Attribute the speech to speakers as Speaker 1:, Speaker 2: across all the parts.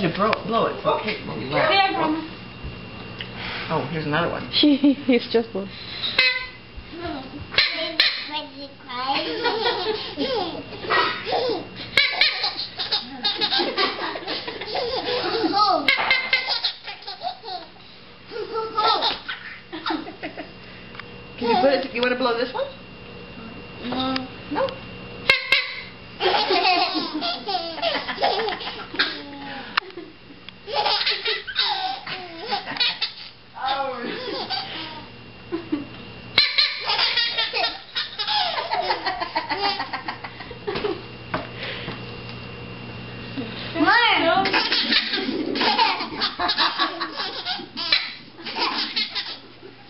Speaker 1: you to blow it so cake will be loud.
Speaker 2: There, Grandma.
Speaker 1: Oh, here's another one.
Speaker 3: He's just one.
Speaker 1: Can you put it? You want to blow this one?
Speaker 2: No.
Speaker 1: No.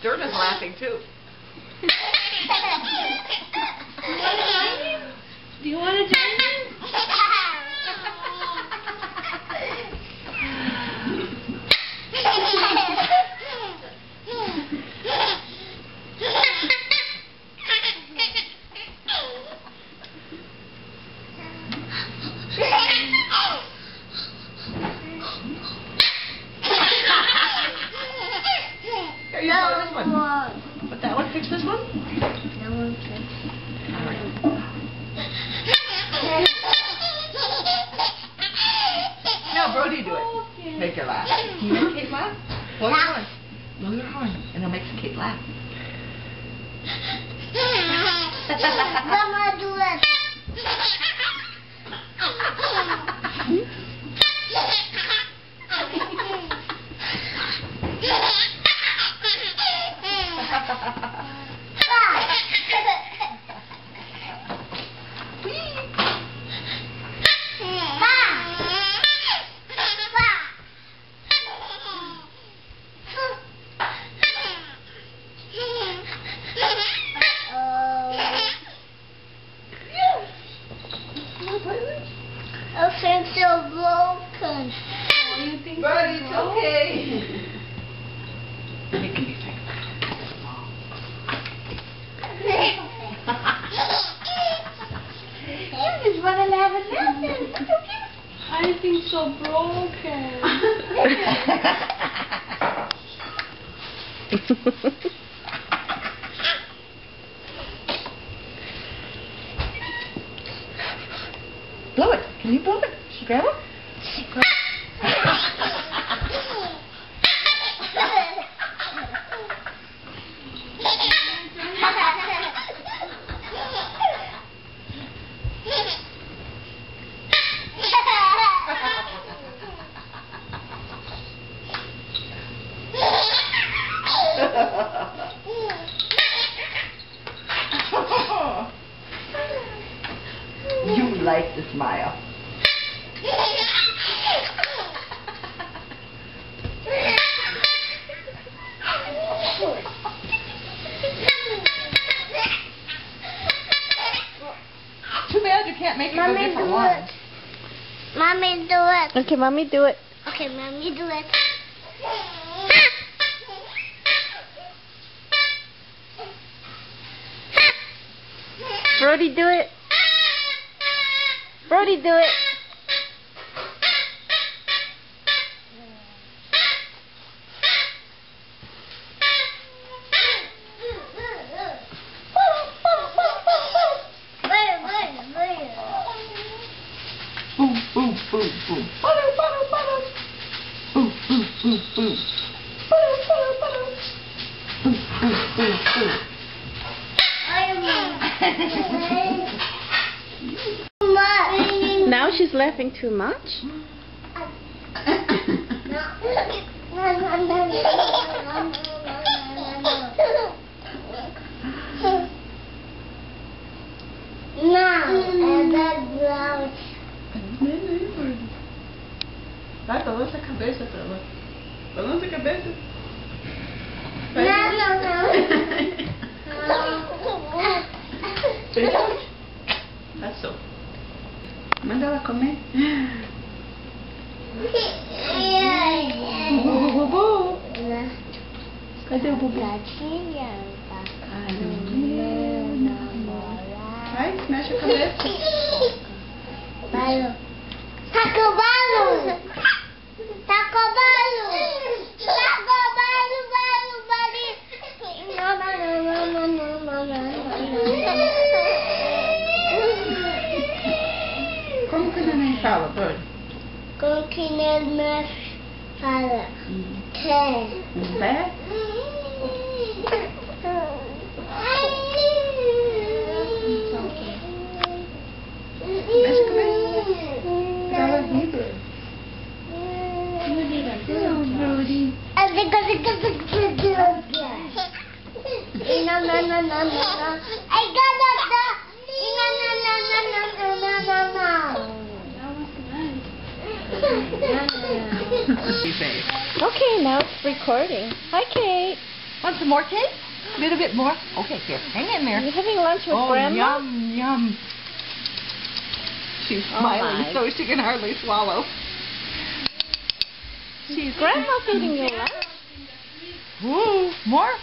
Speaker 1: Jordan's laughing too.
Speaker 2: Do you want to join me?
Speaker 1: Here, you blow this one. But that one fix this one?
Speaker 2: That one fix.
Speaker 1: All right. No, Brody, do it. Make her laugh. Can you make Kate laugh? Blow your horn. Blow your horn, and it'll make Kate laugh.
Speaker 2: Mama, do it. I think so broken.
Speaker 3: You think
Speaker 1: But it's okay. It can be fixed.
Speaker 2: You just want to laugh at nothing.
Speaker 3: I think so broken.
Speaker 1: Blow it. Can you blow it? Grandma? You like the smile. Too bad you can't make it go different ones.
Speaker 2: Mommy, do it.
Speaker 3: Okay, Mommy, do it.
Speaker 2: Okay, Mommy, do it.
Speaker 3: Brody, do it. Brody, do it.
Speaker 1: Boom, boom, boom, boom. Butter, butter, butter. Boom, boom, boom, boom. Butter, butter, butter. Boom, boom, boom, boom.
Speaker 3: Now she's laughing too much.
Speaker 1: Vai, balança a cabeça pra lá. Balança a cabeça. That's so. Manda ela comer. Bubu. Cadê o Bubu? Ai, meu namorado. Vai, mexe a cabeça.
Speaker 2: Tá acabando! Cooking and masala. 10.
Speaker 1: Is that? Rudy.
Speaker 3: Okay, now it's recording. Hi, Kate.
Speaker 1: Want some more cake? A little bit more? Okay, here. Hang in
Speaker 3: Are
Speaker 1: there.
Speaker 3: you having lunch with
Speaker 1: Oh,
Speaker 3: Grandma?
Speaker 1: yum, yum. She's
Speaker 3: Oh,
Speaker 1: smiling
Speaker 3: my.
Speaker 1: so she can hardly swallow. She's
Speaker 3: Grandma's eating your lunch.
Speaker 1: Woo, more?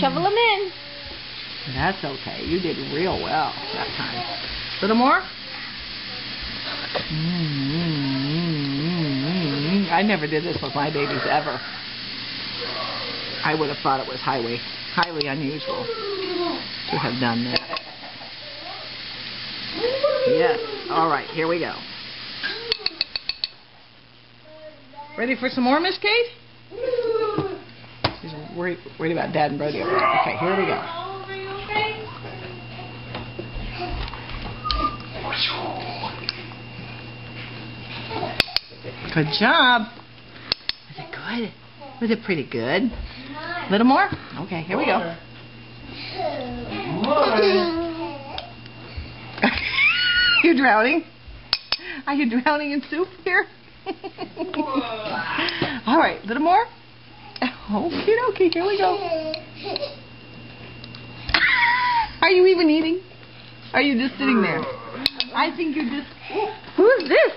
Speaker 3: Shovel them in.
Speaker 1: That's okay. You did real well that time. Little more? I never did this with my babies ever. I would have thought it was highly unusual to have done that. Yes. All right, here we go. Ready for some more, Miss Kate? She's worried about Dad and Brody over there. Okay, here we go. Good job. Was it good? Was it pretty good? A little more? Okay, here we go. You drowning? Are you drowning in soup here? All right, a little more? Okie dokie, here we go. Are you even eating? Are you just sitting there? I think you're just...
Speaker 3: Who's this?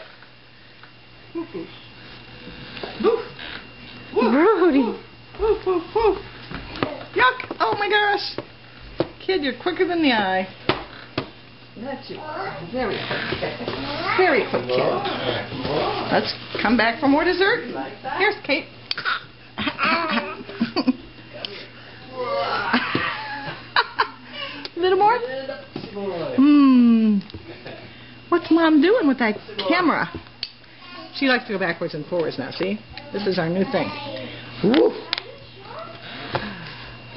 Speaker 3: Rudy.
Speaker 1: Yuck! Oh my gosh! Kid, you're quicker than the eye. That's you. Very quick kid. Very quick kid. Let's come back for more dessert. Here's Kate. A little more? What's Mom doing with that camera? She likes to go backwards and forwards now, see? This is our new thing. Woof!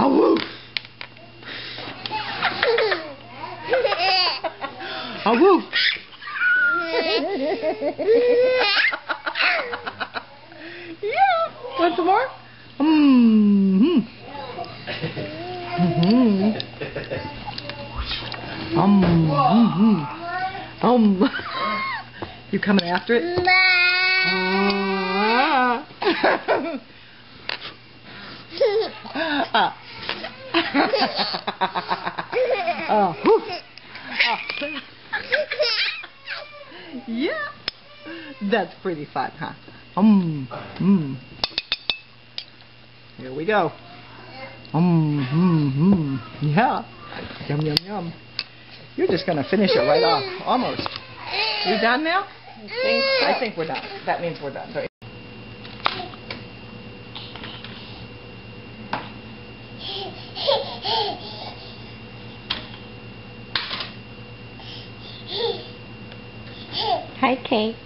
Speaker 1: A woof! A woof! Yeah! Want some more? You coming after it? Yeah, that's pretty fun, huh? Here we go. Yeah. Yum, yum, yum. You're just going to finish it right off. Almost. You done now? I think we're done. That means we're done. Right?
Speaker 3: Hi, Kate.